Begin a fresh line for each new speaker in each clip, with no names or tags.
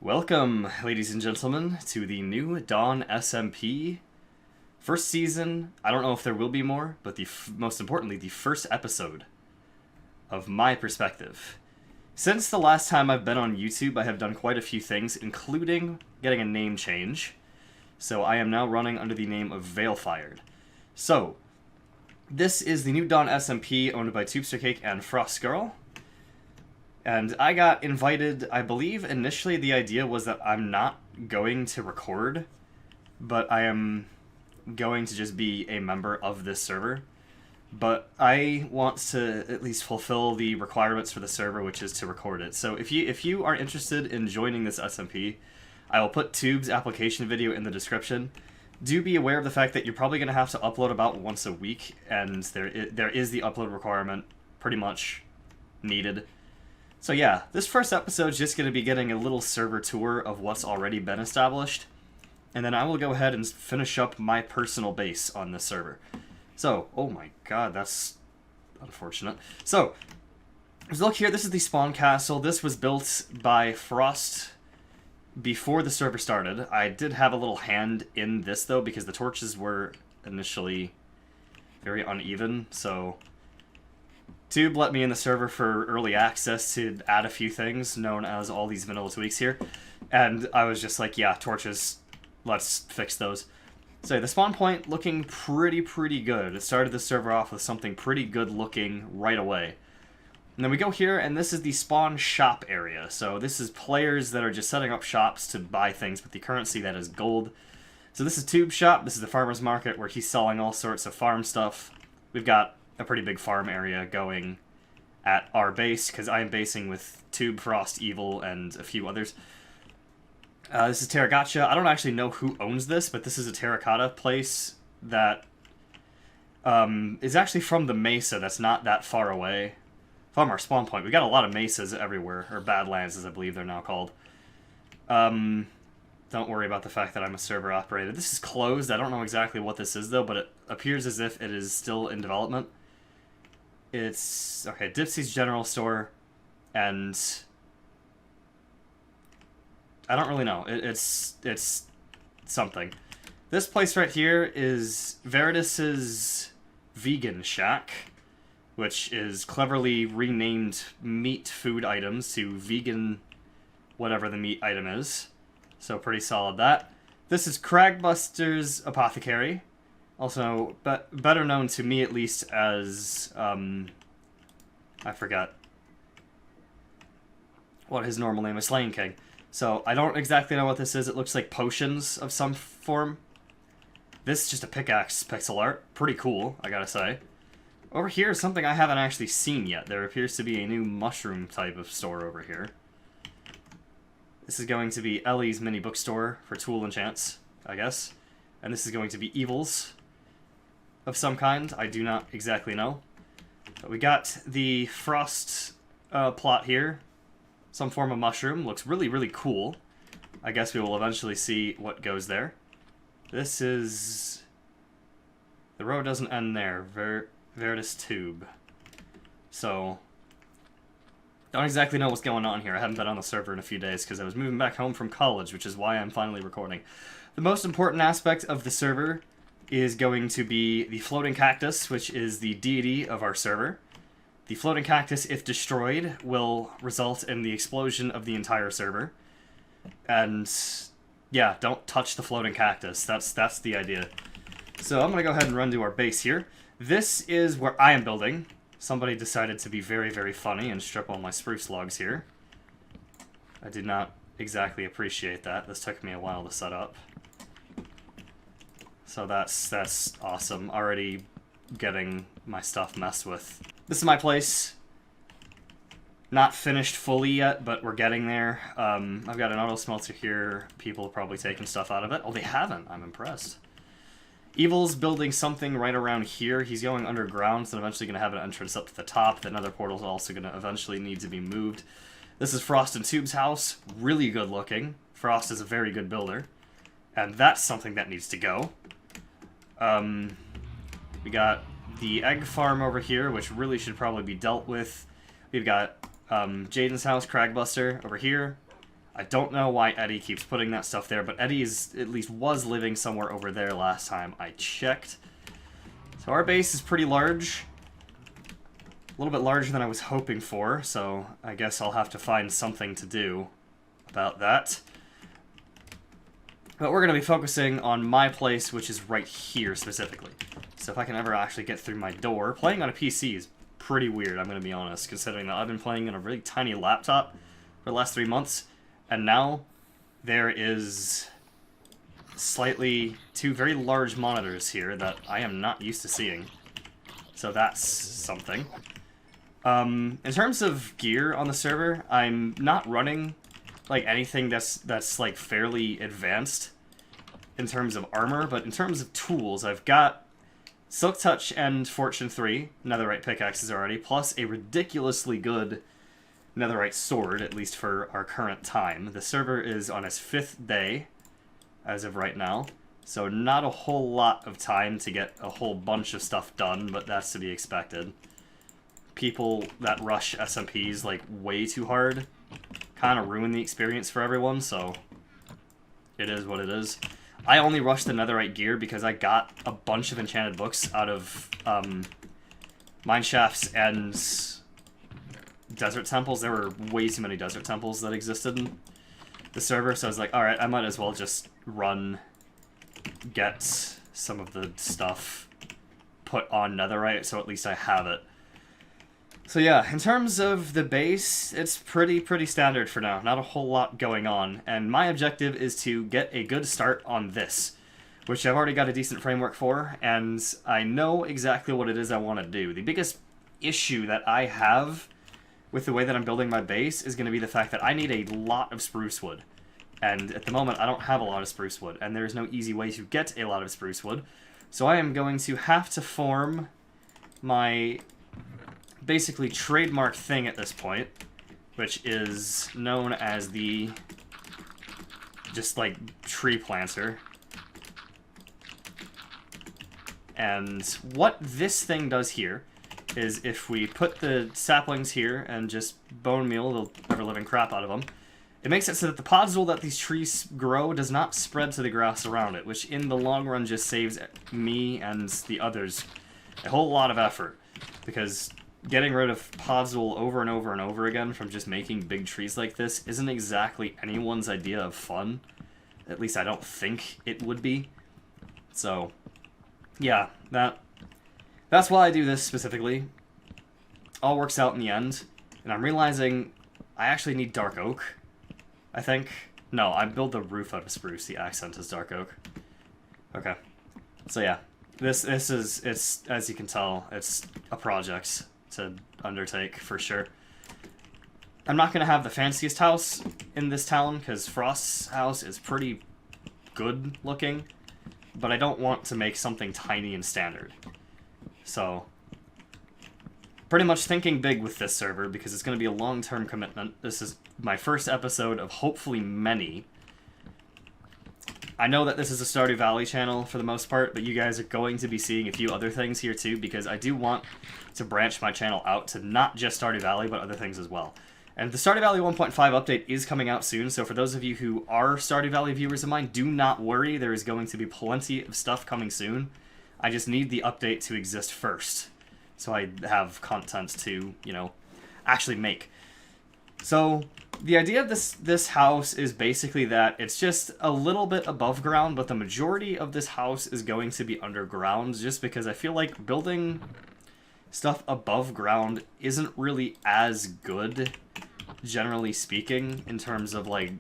Welcome, ladies and gentlemen, to the new Dawn SMP. First season, I don't know if there will be more, but most importantly, the first episode of my perspective. Since the last time I've been on YouTube, I have done quite a few things, including getting a name change. So I am now running under the name of Veilfired. So, this is the new Dawn SMP owned by Tubester Cake and Frost Girl. And I got invited, I believe initially the idea was that I'm not going to record, but I am going to just be a member of this server. But I want to at least fulfill the requirements for the server, which is to record it. So if you are interested in joining this SMP, I will put Tube's application video in the description. Do be aware of the fact that you're probably going to have to upload about once a week, and there is the upload requirement pretty much needed. So yeah, this first episode is just going to be getting a little server tour of what's already been established, and then I will go ahead and finish up my personal base on this server. So, oh my god, that's unfortunate. So, look here, this is the spawn castle. This was built by Frost before the server started. I did have a little hand in this though, because the torches were initially very uneven, so Tube let me in the server for early access to add a few things, known as all these vanilla tweaks here. And I was just like, yeah, torches, let's fix those. So the spawn point looking pretty good. It started the server off with something pretty good looking right away. And then we go here, and this is the spawn shop area. So this is players that are just setting up shops to buy things with the currency that is gold. So this is Tube's shop. This is the farmer's market where he's selling all sorts of farm stuff. We've got a pretty big farm area going at our base, because I am basing with Tube, Frost, Evil, and a few others. This is Terragacha. I don't actually know who owns this, but this is a terracotta place that is actually from the mesa that's not that far away from our spawn point. We got a lot of mesas everywhere, or badlands as I believe they're now called. Don't worry about the fact that I'm a server operator. This is closed. I don't know exactly what this is though, but it appears as if it is still in development. It's, okay, Dipsy's General Store, and I don't really know. It's something. This place right here is Veritas's Vegan Shack, which is cleverly renamed meat food items to vegan whatever the meat item is. So pretty solid that. This is Cragbuster's Apothecary, also better known to me at least as I forgot what his normal name is, Slain King. So I don't exactly know what this is. It looks like potions of some form. This is just a pickaxe pixel art. Pretty cool, I gotta say. Over here is something I haven't actually seen yet. There appears to be a new mushroom type of store over here. This is going to be Ellie's mini bookstore for tool enchants, I guess. And this is going to be Evil's of some kind. I do not exactly know. But we got the Frost plot here. Some form of mushroom. Looks really cool. I guess we will eventually see what goes there. This is... the road doesn't end there. Veritas Tube. So, don't exactly know what's going on here. I haven't been on the server in a few days because I was moving back home from college, which is why I'm finally recording. The most important aspect of the server is going to be the floating cactus, which is the deity of our server. The floating cactus, if destroyed, will result in the explosion of the entire server. And yeah, don't touch the floating cactus. That's the idea. So I'm gonna go ahead and run to our base here. This is where I am building. Somebody decided to be very funny and strip all my spruce logs here. I did not exactly appreciate that. This took me a while to set up. So that's awesome. Already getting my stuff messed with. This is my place. Not finished fully yet, but we're getting there. I've got an auto smelter here. People have probably taken stuff out of it. Oh, they haven't. I'm impressed. Evil's building something right around here. He's going underground, so eventually going to have an entrance up to the top. The nether portal's also going to eventually need to be moved. This is Frost and Tube's house. Really good looking. Frost is a very good builder. And that's something that needs to go. We got the egg farm over here, which really should probably be dealt with. We've got Jaden's house, Cragbuster, over here. I don't know why Eddie keeps putting that stuff there, but Eddie at least was living somewhere over there last time I checked. So our base is pretty large. A little bit larger than I was hoping for, so I guess I'll have to find something to do about that. But we're going to be focusing on my place, which is right here specifically. So if I can ever actually get through my door, playing on a PC is pretty weird, I'm going to be honest, considering that I've been playing on a really tiny laptop for the last 3 months, and now there is slightly 2 very large monitors here that I am not used to seeing. So that's something. In terms of gear on the server, I'm not running like anything that's like fairly advanced in terms of armor, but in terms of tools, I've got Silk Touch and Fortune 3 netherite pickaxes already, plus a ridiculously good netherite sword, at least for our current time. The server is on its 5th day as of right now, so not a whole lot of time to get a whole bunch of stuff done, but that's to be expected. People that rush SMPs like way too hard kind of ruin the experience for everyone, so it is what it is. I only rushed the netherite gear because I got a bunch of enchanted books out of Mineshafts and desert temples. There were way too many desert temples that existed in the server, so I was like, alright, I might as well just get some of the stuff put on netherite, so at least I have it. So yeah, in terms of the base, it's pretty standard for now. Not a whole lot going on, and my objective is to get a good start on this, which I've already got a decent framework for, and I know exactly what it is I want to do. The biggest issue that I have with the way that I'm building my base is going to be the fact that I need a lot of spruce wood. And at the moment, I don't have a lot of spruce wood, and there's no easy way to get a lot of spruce wood. So I am going to have to form my basically trademark thing at this point, which is known as the just like tree planter. And what this thing does here is if we put the saplings here and just bone meal the ever-living crap out of them, it makes it so that the podzol that these trees grow does not spread to the grass around it, which in the long run just saves me and the others a whole lot of effort, because getting rid of podzol over and over and over again from just making big trees like this isn't exactly anyone's idea of fun. At least I don't think it would be. So, yeah, that's why I do this specifically. All works out in the end, and I'm realizing I actually need dark oak, I think. No, I build the roof out of spruce. The accent is dark oak. Okay. So yeah, this is, it's, as you can tell, it's a project to undertake for sure. I'm not gonna have the fanciest house in this town because Frost's house is pretty good looking, but I don't want to make something tiny and standard. So pretty much thinking big with this server because it's going to be a long-term commitment. This is my first episode of hopefully many. I know that this is a Stardew Valley channel for the most part, but you guys are going to be seeing a few other things here too, because I do want to branch my channel out to not just Stardew Valley, but other things as well. And the Stardew Valley 1.5 update is coming out soon, so for those of you who are Stardew Valley viewers of mine, do not worry, there is going to be plenty of stuff coming soon. I just need the update to exist first, so I have content to, you know, actually make. So the idea of this house is basically that it's just a little bit above ground, but the majority of this house is going to be underground, just because I feel like building stuff above ground isn't really as good, generally speaking, in terms of like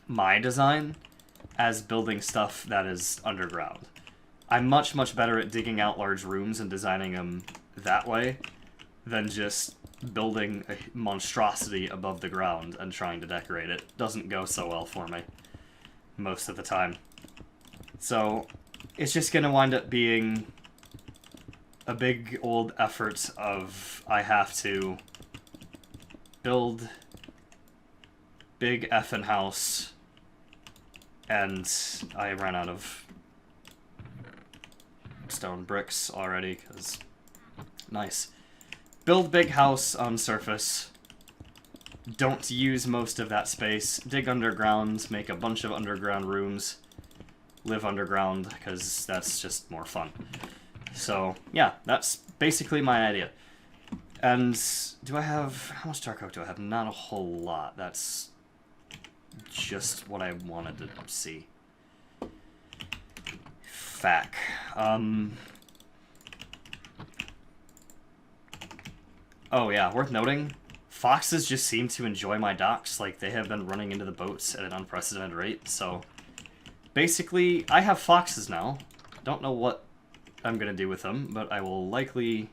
my design, as building stuff that is underground. I'm much better at digging out large rooms and designing them that way than just building a monstrosity above the ground and trying to decorate it. Doesn't go so well for me most of the time. So it's just gonna wind up being a big old effort of I have to build big effing house, and I ran out of stone bricks already, because nice. Build big house on surface, don't use most of that space. Dig underground, make a bunch of underground rooms, live underground, because that's just more fun. So, yeah, that's basically my idea. And do I have... how much dark oak do I have? Not a whole lot. That's just what I wanted to see. Fack. Oh yeah, worth noting, foxes just seem to enjoy my docks. Like, they have been running into the boats at an unprecedented rate, so... basically, I have foxes now. Don't know what I'm gonna do with them, but I will likely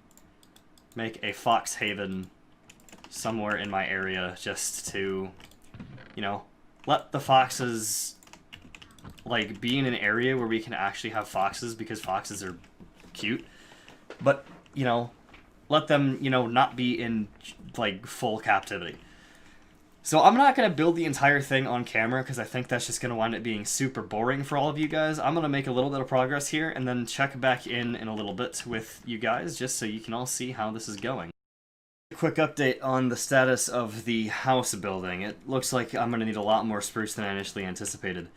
make a fox haven somewhere in my area just to, you know, let the foxes, like, be in an area where we can actually have foxes, because foxes are cute. But, you know, let them, you know, not be in, like, full captivity. So I'm not going to build the entire thing on camera, because I think that's just going to wind up being super boring for all of you guys. I'm going to make a little bit of progress here, and then check back in a little bit with you guys, just so you can all see how this is going. A quick update on the status of the house building. It looks like I'm going to need a lot more spruce than I initially anticipated.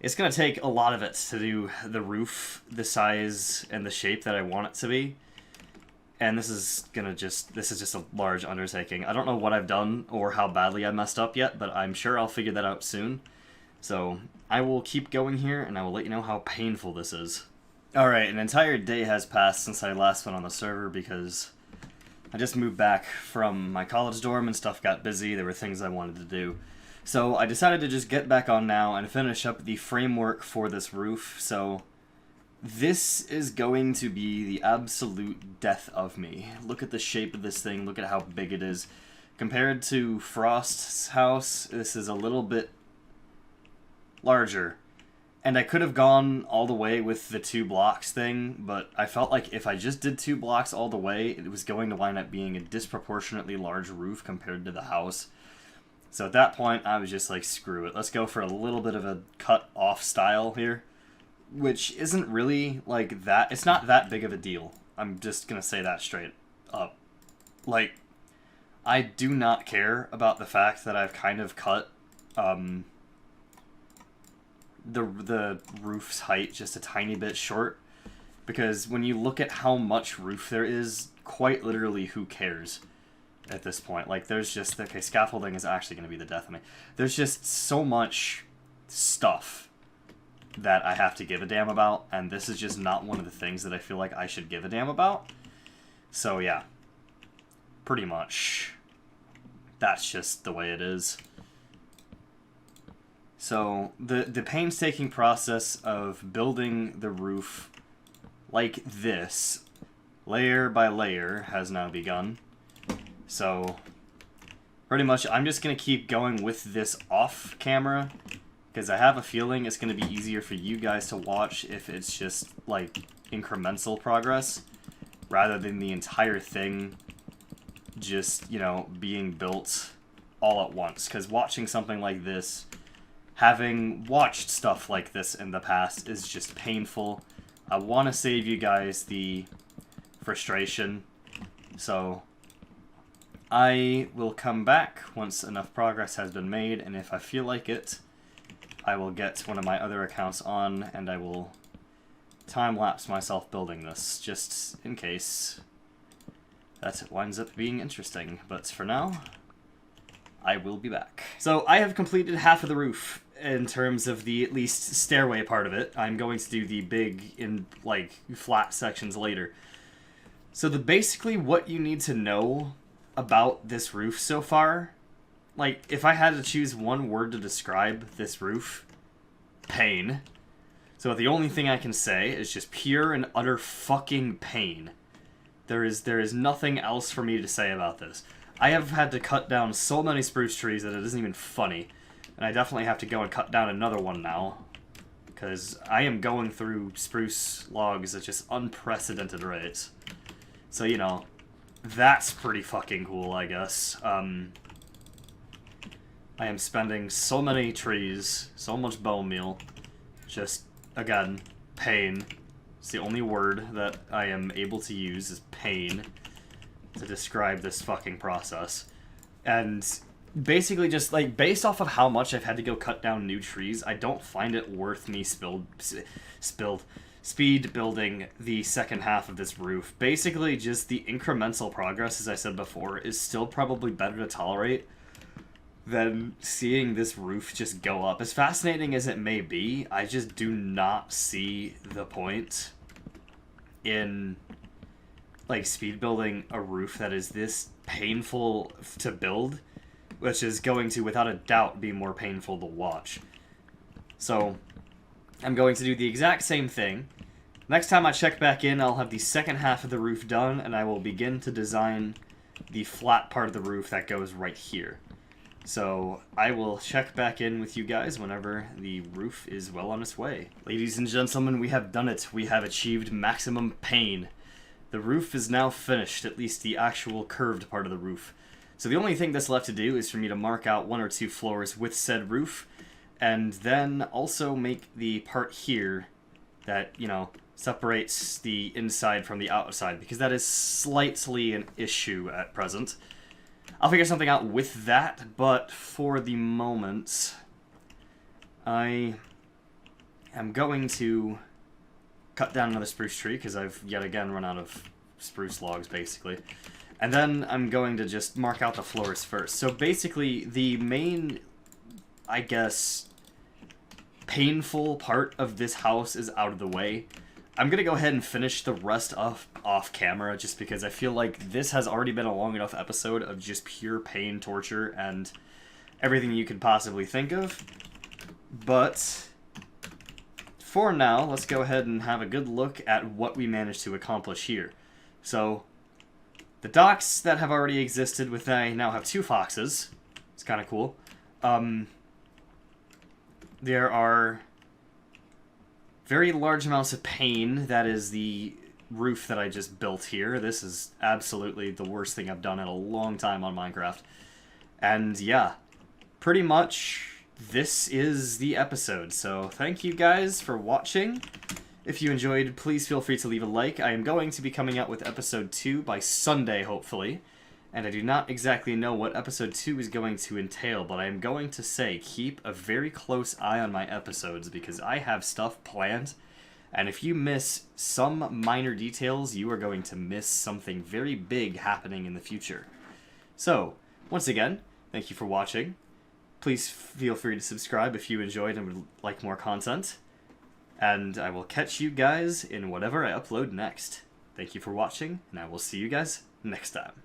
It's going to take a lot of it to do the roof, the size, and the shape that I want it to be. And this is just a large undertaking. I don't know what I've done or how badly I messed up yet, but I'm sure I'll figure that out soon. So I will keep going here, and I will let you know how painful this is. Alright, an entire day has passed since I last went on the server, because I just moved back from my college dorm and stuff got busy. There were things I wanted to do. So I decided to just get back on now and finish up the framework for this roof. So this is going to be the absolute death of me. Look at the shape of this thing. Look at how big it is. Compared to Frost's house, this is a little bit larger. And I could have gone all the way with the 2 blocks thing, but I felt like if I just did 2 blocks all the way, it was going to wind up being a disproportionately large roof compared to the house. So at that point, I was just like, screw it. Let's go for a little bit of a cut-off style here. Which isn't really, like, that... it's not that big of a deal. I'm just gonna say that straight up. Like, I do not care about the fact that I've kind of cut, the roof's height just a tiny bit short. Because when you look at how much roof there is, quite literally, who cares at this point? Like, there's just... okay, scaffolding is actually gonna be the death of me. There's just so much stuff that I have to give a damn about, and this is just not one of the things that I feel like I should give a damn about. So yeah, pretty much that's just the way it is. So the painstaking process of building the roof like this, layer by layer, has now begun. So pretty much I'm just going to keep going with this off camera, because I have a feeling it's going to be easier for you guys to watch if it's just, like, incremental progress, rather than the entire thing just, you know, being built all at once. Because watching something like this, having watched stuff like this in the past, is just painful. I want to save you guys the frustration, so I will come back once enough progress has been made, and if I feel like it, I will get one of my other accounts on, and I will time-lapse myself building this, just in case that winds up being interesting. But for now, I will be back. So I have completed half of the roof in terms of the, at least, stairway part of it. I'm going to do the big, like, flat sections later. So basically what you need to know about this roof so far... like, if I had to choose one word to describe this roof, pain. So the only thing I can say is just pure and utter fucking pain. There is nothing else for me to say about this. I have had to cut down so many spruce trees that it isn't even funny. And I definitely have to go and cut down another one now, because I am going through spruce logs at just unprecedented rates. So, you know, that's pretty fucking cool, I guess. I am spending so many trees, so much bone meal, just, again, pain. It's the only word that I am able to use is pain to describe this fucking process. And basically just, like, based off of how much I've had to go cut down new trees, I don't find it worth me speed building the second half of this roof. Basically, just the incremental progress, as I said before, is still probably better to tolerate than seeing this roof just go up. As fascinating as it may be, I just do not see the point in, like, speed building a roof that is this painful to build, which is going to, without a doubt, be more painful to watch. So, I'm going to do the exact same thing. Next time I check back in, I'll have the second half of the roof done, and I will begin to design the flat part of the roof that goes right here. So, I will check back in with you guys whenever the roof is well on its way. Ladies and gentlemen, we have done it. We have achieved maximum pain. The roof is now finished, at least the actual curved part of the roof. So the only thing that's left to do is for me to mark out 1 or 2 floors with said roof, and then also make the part here that, you know, separates the inside from the outside, because that is slightly an issue at present. I'll figure something out with that, but for the moment, I am going to cut down another spruce tree, because I've yet again run out of spruce logs, basically. And then I'm going to just mark out the floors first. So basically, the main, I guess, painful part of this house is out of the way. I'm going to go ahead and finish the rest off camera, just because I feel like this has already been a long enough episode of just pure pain, torture, and everything you could possibly think of. But for now, let's go ahead and have a good look at what we managed to accomplish here. So, the docks that have already existed with I now have 2 foxes. It's kind of cool. There are very large amounts of pane. That is the roof that I just built here. This is absolutely the worst thing I've done in a long time on Minecraft. And yeah, pretty much this is the episode. So thank you guys for watching. If you enjoyed, please feel free to leave a like. I am going to be coming out with episode 2 by Sunday, hopefully. And I do not exactly know what episode 2 is going to entail, but I am going to say keep a very close eye on my episodes, because I have stuff planned. And if you miss some minor details, you are going to miss something very big happening in the future. So, once again, thank you for watching. Please feel free to subscribe if you enjoyed and would like more content. And I will catch you guys in whatever I upload next. Thank you for watching, and I will see you guys next time.